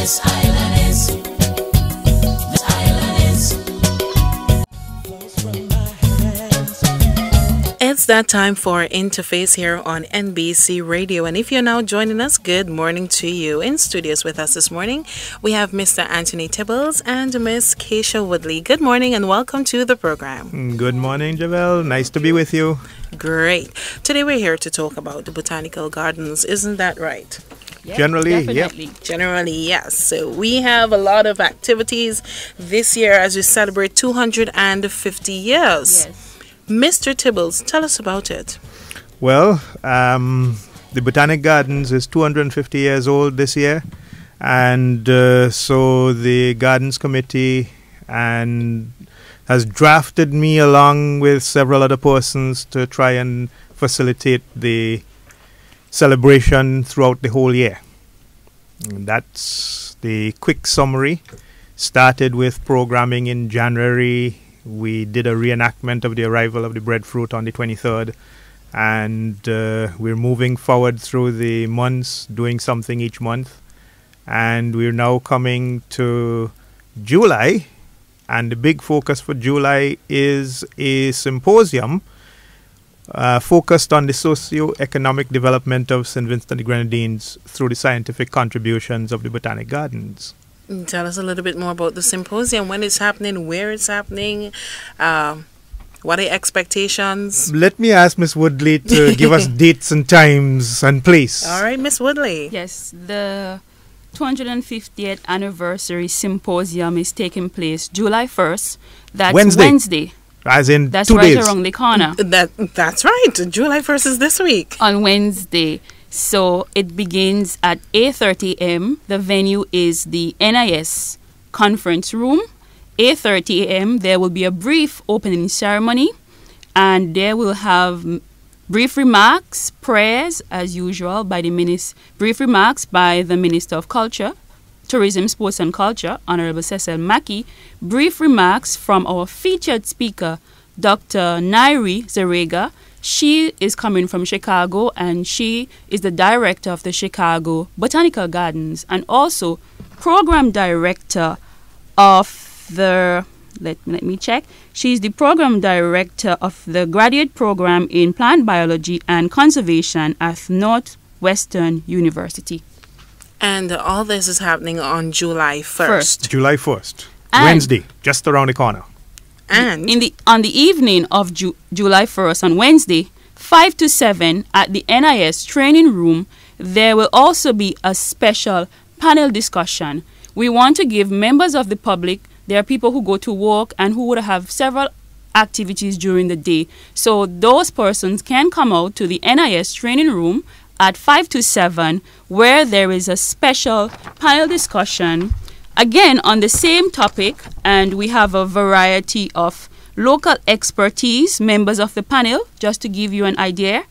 This island is. This island is. It's that time for Interface here on NBC Radio. And if you're now joining us, good morning to you. In studios with us this morning, we have Mr. Anthony Theobalds and Miss Kaysha Woodley. Good morning and welcome to the program. Good morning, Javel. Nice to be with you. Great. Today we're here to talk about the Botanical Gardens. Isn't that right? Yep, Generally, definitely. yep. Generally, yes. So we have a lot of activities this year as we celebrate 250 years. Yes. Mr. Theobalds, tell us about it. Well, the Botanic Gardens is 250 years old this year. And so the Gardens Committee has drafted me along with several other persons to try and facilitate the celebration throughout the whole year. And that's the quick summary. Started with programming in January. We did a reenactment of the arrival of the breadfruit on the 23rd. And we're moving forward through the months, doing something each month. And we're now coming to July. And the big focus for July is a symposium focused on the socio-economic development of St. Vincent and the Grenadines through the scientific contributions of the Botanic Gardens. Tell us a little bit more about the symposium, when it's happening, where it's happening, what are your expectations? Let me ask Miss Woodley to give us dates and times and place. All right, Miss Woodley. Yes, the 250th anniversary symposium is taking place July 1st. That's Wednesday. As in That's 2 right days. around the corner. That's right. July 1st is this week. On Wednesday. So it begins at 8:30 a.m. The venue is the NIS Conference Room. 8:30 a.m. there will be a brief opening ceremony, and there will have brief remarks, prayers as usual by the brief remarks by the Minister of Culture, Tourism, Sports and Culture, Honorable Cecil Mackey, brief remarks from our featured speaker, Dr. Nairi Zarega. She is coming from Chicago, and she is the director of the Chicago Botanical Gardens and also program director of the, let me check, she's the program director of the graduate program in plant biology and conservation at Northwestern University. And all this is happening on July 1st. July 1st. And Wednesday, just around the corner. And on the evening of July 1st, on Wednesday, 5 to 7 at the NIS training room, there will also be a special panel discussion. We want to give members of the public, there are people who go to work and who would have several activities during the day. So those persons can come out to the NIS training room at 5 to 7, where there is a special panel discussion again on the same topic, and we have a variety of local expertise members of the panel. Just to give you an idea,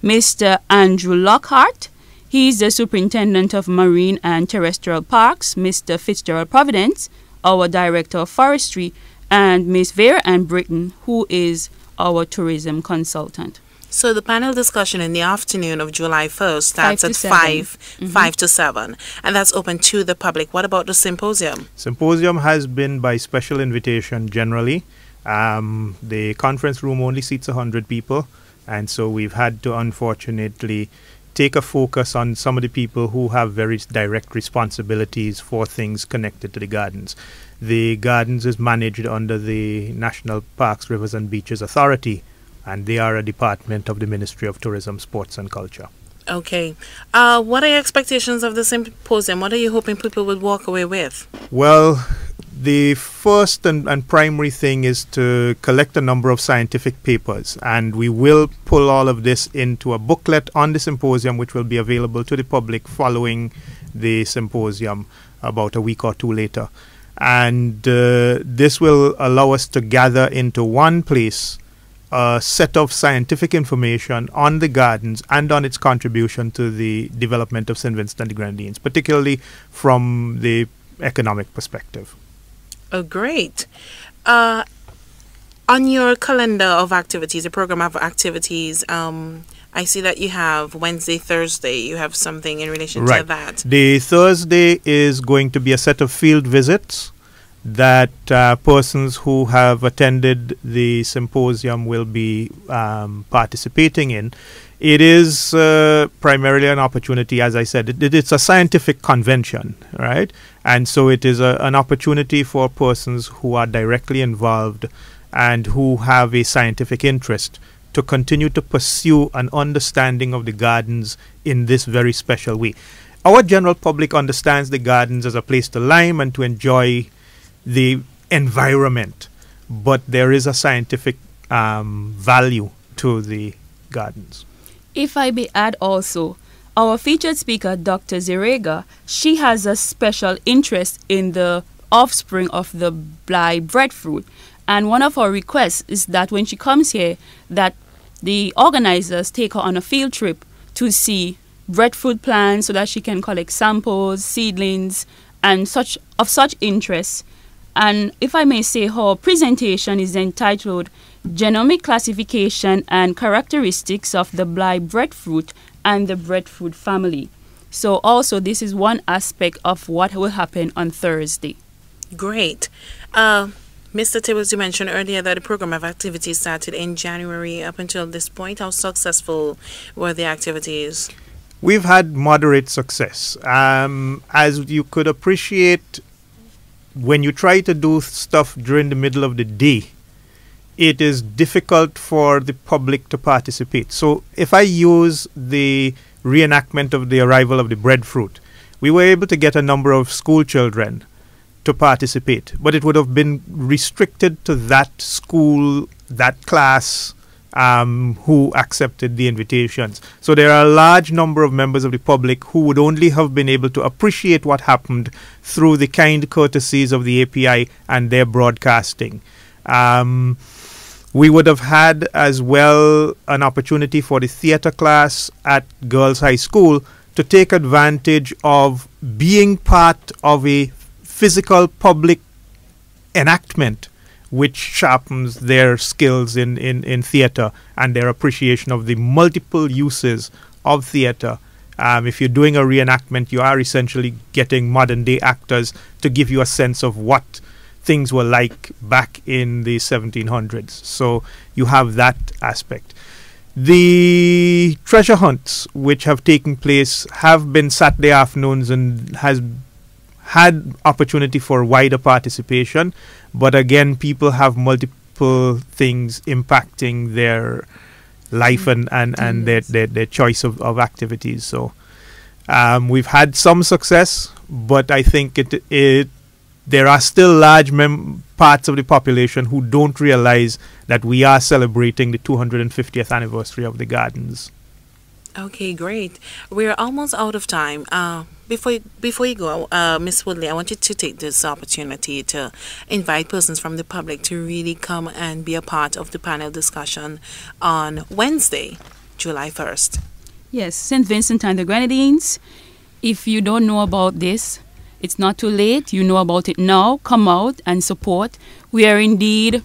Mr. Andrew Lockhart, he's the superintendent of marine and terrestrial parks. Mr. Fitzgerald Providence, our director of forestry, and Miss Vera Ann Britton, who is our tourism consultant. so the panel discussion in the afternoon of July 1st starts at 5 to 7. And that's open to the public. What about the symposium? Symposium has been by special invitation generally. The conference room only seats 100 people. And so we've had to unfortunately take a focus on some of the people who have very direct responsibilities for things connected to the gardens. The gardens is managed under the National Parks, Rivers and Beaches Authority, and they are a department of the Ministry of Tourism, Sports and Culture. Okay. What are your expectations of the symposium? What are you hoping people would walk away with? Well, the first and primary thing is to collect a number of scientific papers, and we will pull all of this into a booklet on the symposium, which will be available to the public following the symposium about a week or two later. And this will allow us to gather into one place a set of scientific information on the gardens and on its contribution to the development of St. Vincent and the Grenadines, particularly from the economic perspective. Oh, great. On your calendar of activities, a program of activities, I I see that you have Wednesday, Thursday. You have something in relation to Right. that. The Thursday is going to be a set of field visits that persons who have attended the symposium will be participating in. It is primarily an opportunity, as I said, it's a scientific convention, right? And so it is an opportunity for persons who are directly involved and who have a scientific interest to continue to pursue an understanding of the gardens in this very special way. Our general public understands the gardens as a place to lime and to enjoy the environment, but there is a scientific value to the gardens. If I may add also, our featured speaker, Dr. Zirega, she has a special interest in the offspring of the blight breadfruit. And one of our requests is that when she comes here, that the organizers take her on a field trip to see breadfruit plants so that she can collect samples, seedlings, and such interest. And if I may say, her presentation is entitled Genomic Classification and Characteristics of the Blight Breadfruit and the Breadfruit Family. So also this is one aspect of what will happen on Thursday. Great. Mr. Tables, you mentioned earlier that the program of activities started in January up until this point. How successful were the activities? We've had moderate success. As you could appreciate, when you try to do stuff during the middle of the day, it is difficult for the public to participate. So if I use the reenactment of the arrival of the breadfruit, we were able to get a number of school children to participate, but it would have been restricted to that school, that class, who accepted the invitations. So there are a large number of members of the public who would only have been able to appreciate what happened through the kind courtesies of the API and their broadcasting. We would have had as well an opportunity for the theatre class at Girls High School to take advantage of being part of a physical public enactment, which sharpens their skills in theatre and their appreciation of the multiple uses of theatre. If you're doing a reenactment, you are essentially getting modern day actors to give you a sense of what things were like back in the 1700s. So you have that aspect. The treasure hunts, which have taken place, have been Saturday afternoons and has had opportunity for wider participation. But again, people have multiple things impacting their life and their choice of activities. So we've had some success, but I think there are still large parts of the population who don't realize that we are celebrating the 250th anniversary of the gardens. Okay, great. We're almost out of time. Before you go, Ms. Woodley, I want you to take this opportunity to invite persons from the public to really come and be a part of the panel discussion on Wednesday, July 1st. Yes, St. Vincent and the Grenadines. If you don't know about this, it's not too late. You know about it now. Come out and support. We are indeed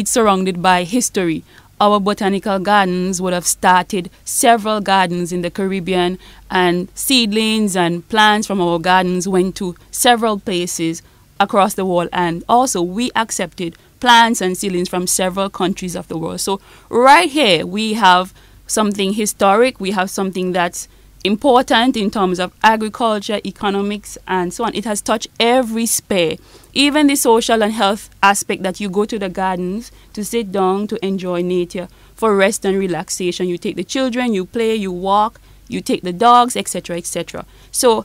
surrounded by history. Our botanical gardens would have started several gardens in the Caribbean, and seedlings and plants from our gardens went to several places across the world. And also we accepted plants and seedlings from several countries of the world. So right here we have something historic. We have something that's important in terms of agriculture, economics, and so on. It has touched every sphere, even the social and health aspect, that you go to the gardens to sit down, to enjoy nature for rest and relaxation. You take the children, you play, you walk, you take the dogs, etc., etc. So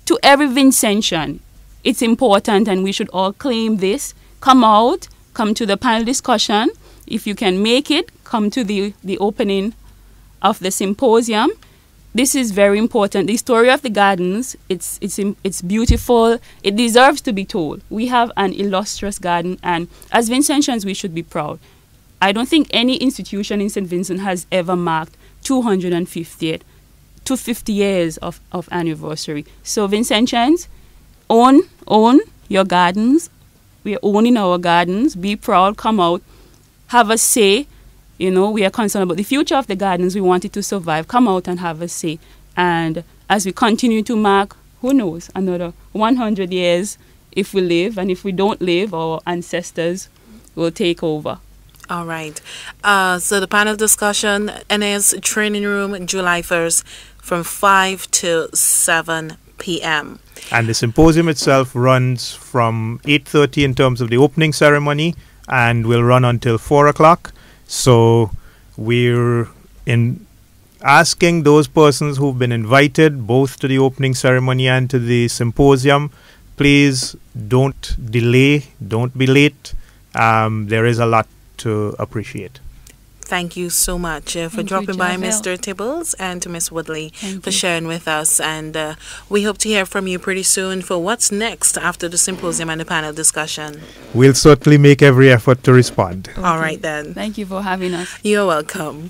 to every Vincentian, it's important, and we should all claim this. Come out, come to the panel discussion. If you can make it, come to the opening of the symposium. This is very important. The story of the gardens, it's beautiful. It deserves to be told. We have an illustrious garden, and as Vincentians, we should be proud. I don't think any institution in St. Vincent has ever marked 250 years of anniversary. So Vincentians, own your gardens. We are owning our gardens. Be proud. Come out. Have a say. You know, we are concerned about the future of the gardens. We want it to survive. Come out and have a say. And as we continue to mark, who knows, another 100 years, if we live, and if we don't live, our ancestors will take over. All right. So the panel discussion, NIS Training Room, July 1st, from 5 to 7 p.m. And the symposium itself runs from 8:30 in terms of the opening ceremony and will run until 4 o'clock. So we're asking those persons who've been invited both to the opening ceremony and to the symposium, please don't delay, don't be late. There is a lot to appreciate. Thank you so much for dropping by, Mr. Theobalds, and to Ms. Woodley for sharing with us. And we hope to hear from you pretty soon for what's next after the symposium and the panel discussion. We'll certainly make every effort to respond. Okay. All right, then. Thank you for having us. You're welcome.